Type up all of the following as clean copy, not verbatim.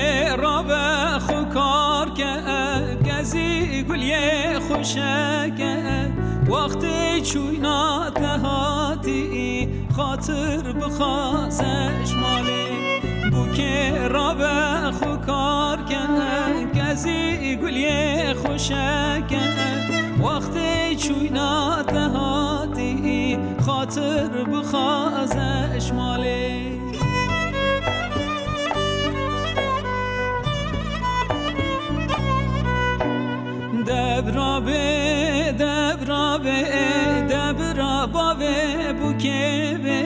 که را به خوکار که گزی گلی خوشکه وقتی چوینات هاتی خاطر بخوازش مالی بو که را به خوکار که گزی گلی خوشکه وقتی چوینات هاتی خاطر بخوازش مالی دبرا باوه بوکه به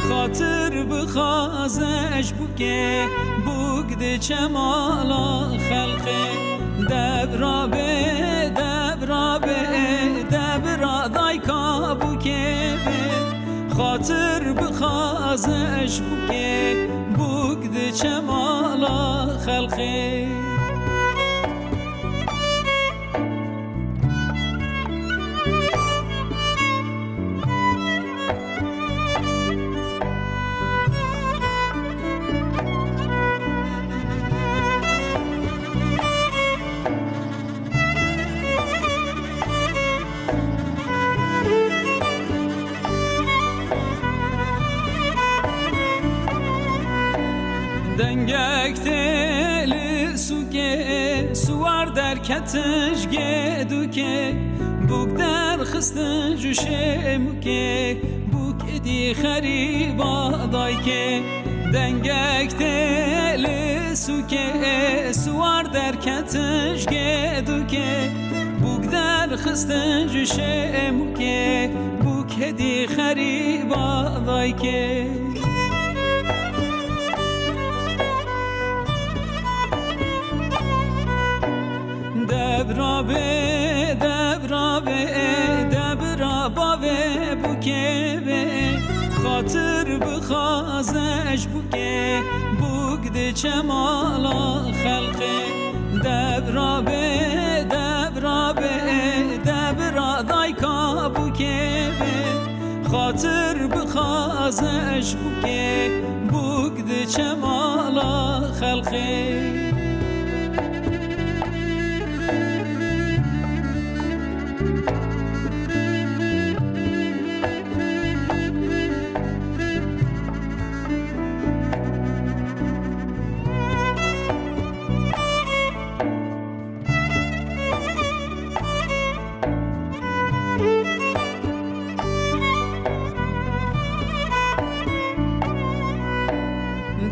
خاطر بخوازش بوکه بوگد چمالا خلقه دبرا دایکا بوکه به خاطر بخوازش بوکه بوگد چمالا خلقه دنگک تل سوکه سوار در کتش گدو که بوک در خستن جوشه موکه بوک دی خریبا دای که دنگک تل سوکه سوار در کتش گدو که بوک در خستن جوشه موکه بوک دی خریبا دای که دبرا باوه بوکه به خاطر بخوازش بوکه بوگد چمالا خلقه دبرا دایکا بوکه به خاطر بخوازش بوکه بوگد چمالا خلقه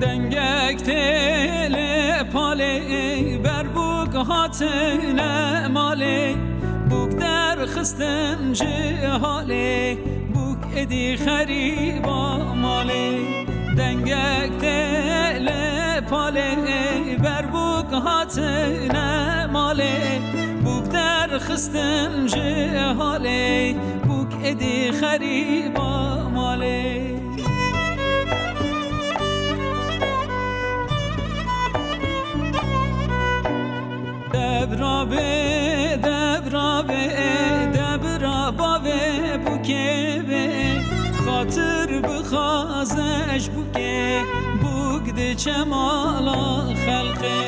دنگک تل پاله بر بوک هاتن ماله بوک در خستن جهاله بوک ادی خریبا ماله دنگک تل پاله بر بوک هاتن ماله بوک در خستن جهاله بوک ادی خریبا ماله دبرا باوه بوکه به خاطر بخوازش بوکه بوگد چمالا خلقه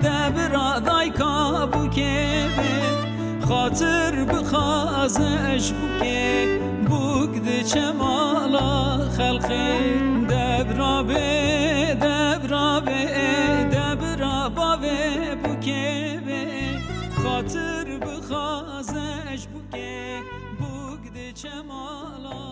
دبرا دایکا بوکه به خاطر بخوازش بوکه بوگد چمالا خلقه دبرا باوه بوکه به خاطر بخوازش بوکه بوگد چمالا